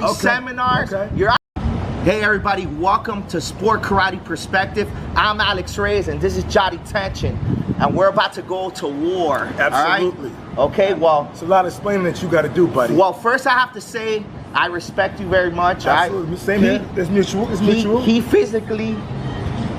all these seminars. You're out. Hey everybody, welcome to Sport Karate Perspective. I'm Alex Reyes and this is Jody Tension. And we're about to go to war. Absolutely. All right? Okay, well. It's a lot of explaining that you got to do, buddy. Well, first I have to say, I respect you very much. Absolutely. Right? Same here. It's mutual. It's mutual. He physically,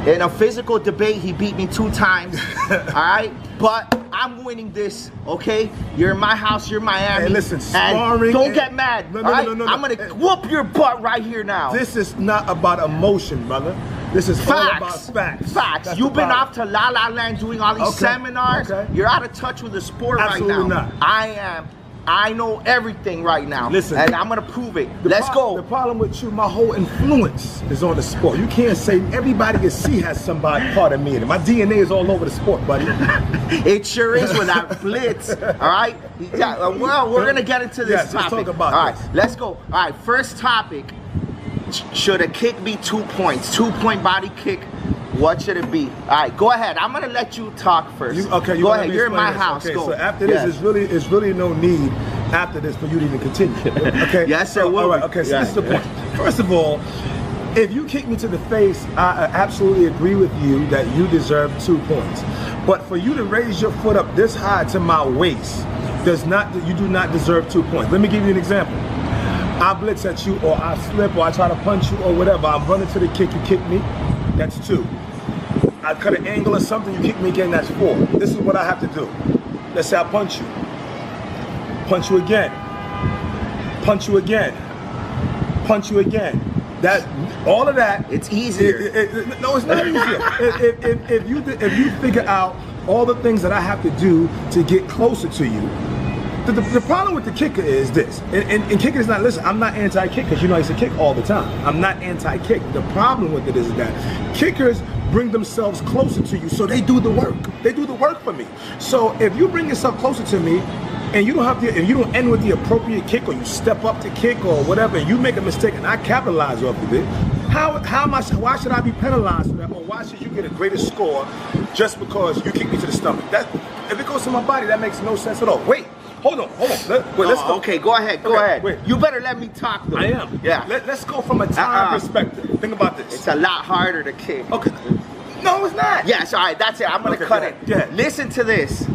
in a physical debate, he beat me 2 times. All right? But I'm winning this, okay? You're in my house, you're Miami. Hey, listen, sparring. Don't get mad. No, all right? no. I'm gonna whoop your butt right here now. This is not about emotion, brother. This is all about facts. Facts. You've been off to La La Land doing all these seminars. You're out of touch with the sport Absolutely right now. Not. I am. I know everything right now. Listen, and I'm gonna prove it. Let's go. The problem with you, my whole influence is on the sport. You can't say everybody you see has somebody part of me in it. My DNA is all over the sport, buddy. It sure is with that blitz. All right. Yeah, well, we're gonna get into this topic. Let's talk about all this. right, let's go. All right, first topic. Should a kick be 2 points? 2-point body kick. What should it be? All right, go ahead. I'm gonna let you talk first. Go ahead. You're in my house. Okay, go. so after this, it's really no need after this for you to even continue. Okay. Yes, sir. All right. Okay. So this is the point. First of all, if you kick me to the face, I absolutely agree with you that you deserve 2 points. But for you to raise your foot up this high to my waist, you do not deserve 2 points. Let me give you an example. I blitz at you, or I slip, or I try to punch you, or whatever. I'm running to the kick, you kick me, that's 2. I cut an angle or something, you kick me again, that's 4. This is what I have to do. Let's say I punch you. Punch you again. Punch you again. Punch you again. All of that. It's easier. No, it's not easier. if you figure out all the things that I have to do to get closer to you, the problem with the kicker is this, and kicker is not, listen, I'm not anti-kick because you know I used to kick all the time. I'm not anti-kick. The problem with it is that kickers bring themselves closer to you, so they do the work. They do the work for me. So if you bring yourself closer to me, and you don't have to, if you don't end with the appropriate kick, or you step up to kick or whatever, and you make a mistake and I capitalize off of it, why should I be penalized for that, or why should you get a greater score just because you kick me to the stomach? If it goes to my body, that makes no sense at all. Wait. Hold on. Let's go. Okay, go ahead. Go ahead. Wait. You better let me talk though. I am. Yeah. Let's go from a time perspective. Think about this. It's a lot harder to kick. Okay. No, it's not. Yes, all right, that's it. I'm gonna cut it. Yeah. Listen to this.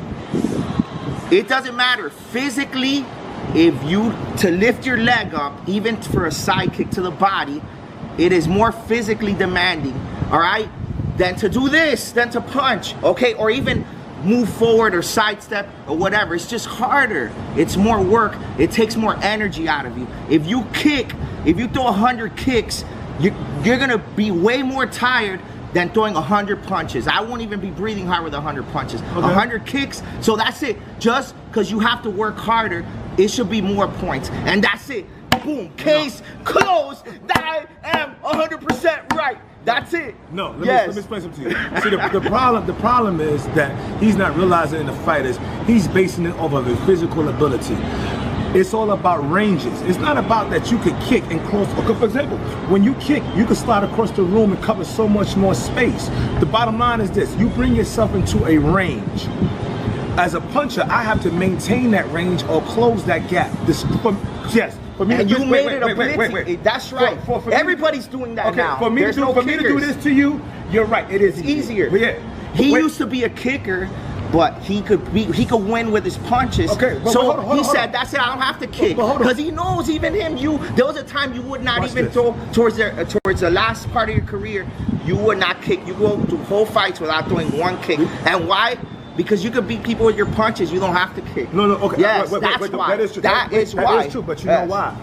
It doesn't matter physically to lift your leg up, even for a side kick to the body, it is more physically demanding, all right, than to do this, than to punch, okay, or even move forward or sidestep or whatever. It's just harder. It's more work. It takes more energy out of you. If you throw 100 kicks, you're gonna be way more tired than throwing 100 punches. I won't even be breathing hard with 100 punches. 100 kicks, so that's it. Just because you have to work harder, it should be more points. And that's it. Boom, case closed. I am 100% right. That's it. No, let me explain something to you. See, the problem is that he's not realizing in the fight is he's basing it off of his physical ability. It's all about ranges. It's not about that you could kick and close. Okay, for example, when you kick, you can slide across the room and cover so much more space. The bottom line is this: you bring yourself into a range. As a puncher, I have to maintain that range or close that gap. For me, and to you made it a blitz. That's right. Everybody's doing that now. For me to do this to you, you're right. It is easier. He used to be a kicker, but he could win with his punches. Okay, so he said, "That's it. I don't have to kick," because he knows even him. There was a time you would not even throw towards the last part of your career. You would not kick. You go through whole fights without throwing 1 kick. And why? Because you could beat people with your punches. You don't have to kick. No, okay. Yes, that's why. That is true. That is why. That is true, but you know why?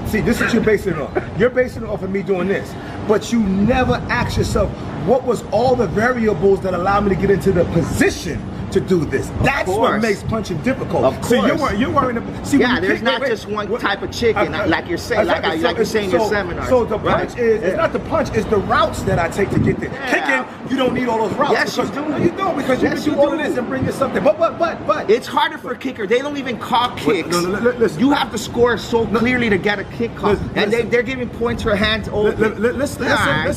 See, this is what you're basing it on. You're basing it off of me doing this. But you never ask yourself, what was all the variables that allowed me to get into the position to do this? That's what makes punching difficult. Of course. So you're worrying about, see, yeah, there's not just one type of chicken, like you're saying, like you're saying in your seminar. So the punch it's not the punch, it's the routes that I take to get there. Yeah. Kicking, you don't need all those routes. Yes, you do. No, you don't, because you can do all of this and bring yourself there. But it's harder for a kicker. They don't even call kicks. Listen. You have to score so clearly to get a kick call, and they're giving points for hands open. Let's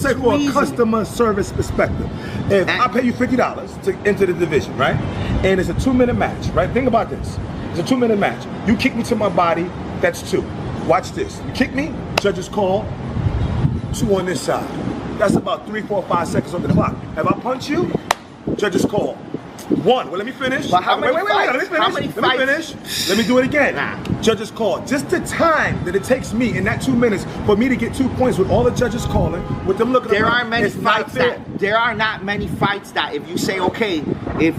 say for a customer service perspective, if I pay you $50 to enter the division, right? And it's a 2-minute match, right? Think about this. It's a 2-minute match. You kick me to my body, that's 2. Watch this. You kick me, judges call, 2 on this side. That's about 3, 4, 5 seconds on the clock. If I punch you, judges call. 1. Well, let me finish. But how many Wait, fights? let me finish. How many Let me fights? finish. Let me do it again. Nah. Judges call. Just the time that it takes me in that 2 minutes for me to get 2 points with all the judges calling, with them looking There around, aren't many it's not fights fair. there are not many fights that if you say, okay, if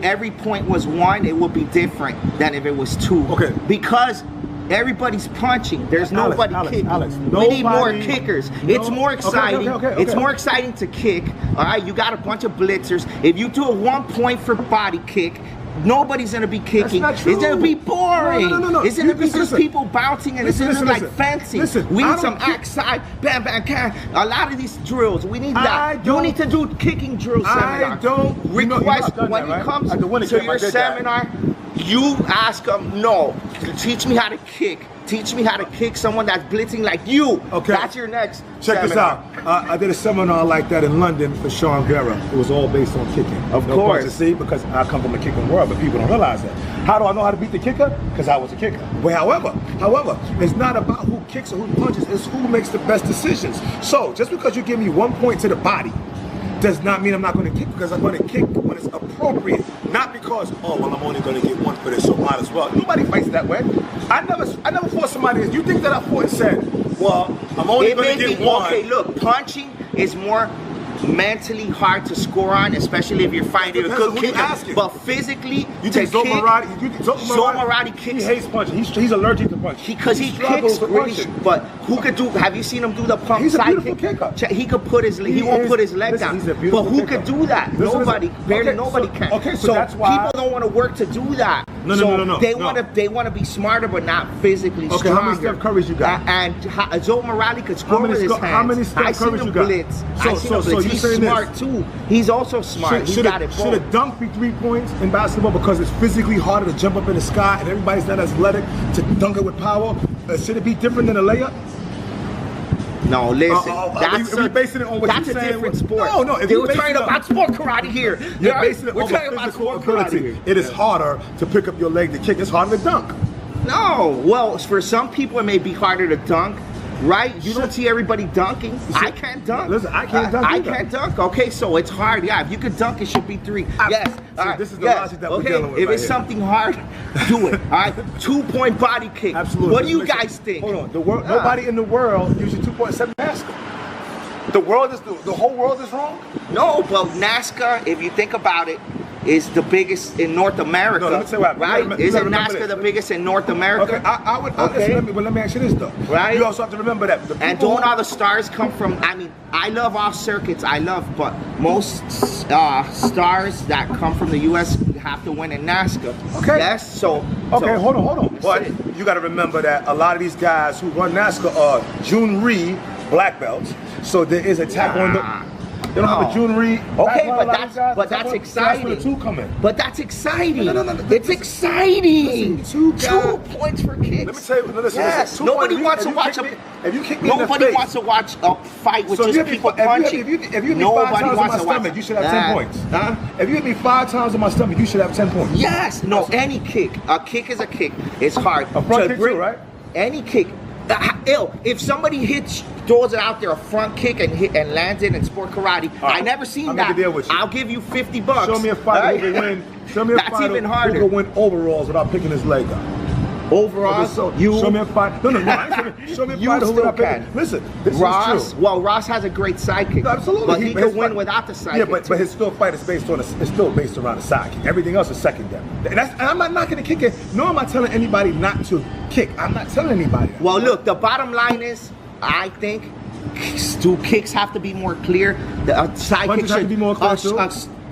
every point was 1, it would be different than if it was 2. Okay. Because everybody's punching. There's nobody kicking. Alex, we need more nobody- kickers. no- It's more exciting. Okay. It's more exciting to kick. All right, you got a bunch of blitzers. If you do a 1 point for body kick, nobody's gonna be kicking. That's not true. It's gonna be boring. No. It's gonna be just Listen. people bouncing and it's gonna be like Listen. fencing. Listen, We I need don't some kick- axe side, bam, bam, can. A lot of these drills, we need I that. You don't- need to do kicking drill seminar. I don't. You know Request I've done when that, he right? comes At the winter to camp, I your did that. seminar, you ask him, no, teach me how to kick. Teach me how to kick someone that's blitzing like you. Okay. That's your next Check this seminar. out. I did a seminar like that in London for Sean Vera. It was all based on kicking. Of No course. point to see, because I come from a kicking world, but people don't realize that. How do I know how to beat the kicker? Because I was a kicker. But however, it's not about who kicks or who punches. It's who makes the best decisions. So just because you give me 1 point to the body does not mean I'm not going to kick, because I'm going to kick when it's appropriate. Not because, oh, well, I'm only going to get 1 for this, so might as well. Nobody fights that way. I never fought somebody. You think that I fought and said, well, I'm only It going may to get be, 1. okay, look, punching is more mentally hard to score on, especially if you're finding a Depends on good who you kicker. asking. But physically, You to think Zoe kick, Marati? You think Zoe Marati kicks. He hates punching. He's allergic to punching. Because he struggles kicks with really, punching. but who could do? Have you seen him do the pump He's a side beautiful kick? kicker. He could put his, he He won't is- put his leg listen, down. he's a beautiful But who kicker. could do that? Listen, Nobody, listen. barely Okay, nobody so- can. okay, so that's why- people don't want to work to do that. No, They no. want to be smarter, but not physically Okay, stronger. how many Steph Currys you got? And Zoe Morali could score with his hands. How many Steph I seen Currys him you got? blitz. So- I seen so- him so blitz. you're He's saying smart this. too. He's also smart. He got it Should a both. dunk be 3 points in basketball because it's physically harder to jump up in the sky and everybody's not athletic to dunk it with power? Should it be different than a layup? No, listen. Are we basing it on what that's you're a saying? different sport. No, if They you were base talking it on- about sport karate here. You're Yeah, basing it we're on talking about physical sport karate ability. here. It is harder to pick up your leg to kick. It's harder to dunk. No, well, for some people it may be harder to dunk, right? You don't see everybody dunking. I can't dunk. Listen, I can't dunk I either. can't dunk. Okay, so it's hard. Yeah, if you could dunk, it should be 3. Yes. So all right, this is the yes. logic that we're okay. dealing with If right it's here. something hard, do it. All right, 2-point body kick. Absolutely. What do you Listen, guys think? Hold on. Nobody in the world uses 2.7 NASCAR. The whole world is wrong? No, but NASCAR, if you think about it, is the biggest in North America. No, let me tell you what. Right? You Isn't remember NASCAR this. the biggest in North America? Okay, I would. Okay. Listen, let me ask you this though. Right. You also have to remember that. And don't all the stars come from, I mean, I love all circuits, but most stars that come from the U.S. have to win in NASCAR. Okay. Yes, so. Okay, so, hold on. that's But it. you got to remember that a lot of these guys who run NASCAR are June Reed black belts. So there is a tap on the. They don't have a June Reed. Okay, background, but a lot of these guys. that's That's where exciting. the 2 come in. But that's exciting. No. It's exciting. Listen, 2 points for kicks. Let me tell you. Listen, Yes. listen, Nobody wants to watch If you kick me in the Nobody face, wants to watch a fight with so just people punching. If you hit me 5 Nobody times on wants my to watch stomach, you should have 10 points. Huh? If you hit me 5 times on my stomach, you should have 10 points. Yes. No. Any kick. A kick is a kick. It's hard. A front to kick bring too, right? Any kick. If somebody throws it out there, a front kick and lands it in sport karate, right. I never seen I'll that. make a deal with you. I'll give you $50. Show me a fighter who can win. Show me a That's fighter even who harder. can win overalls without picking his leg up. Overall, Show me a fight. No. Show me a You fighter who still without picking. can. Listen, this Ross. is true. Well, Ross has a great sidekick. Absolutely, but he his could win fight- without the sidekick. Yeah, but his still fight is based on it's still based around the sidekick. Everything else is secondary. And I'm not knocking the kicker. Nor am I telling anybody not to kick. I'm not telling anybody that. Well, look, the bottom line is, I think kicks have to be more clear. The side Punches kick have to should be more clear, too?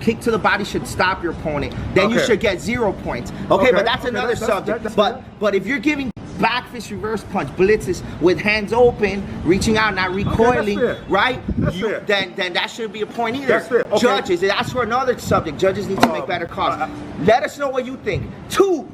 kick to the body should stop your opponent. Then you Okay. should get 0 points. Okay, Okay, but that's okay, another that's- subject. that's but fair. but if you're giving back fist reverse punch blitzes with hands open, reaching out, not recoiling, fair. right? That's fair. Then that shouldn't be a point either. That's fair. Okay. Judges, that's for another subject. Judges need to make better calls. Let us know what you think. Two.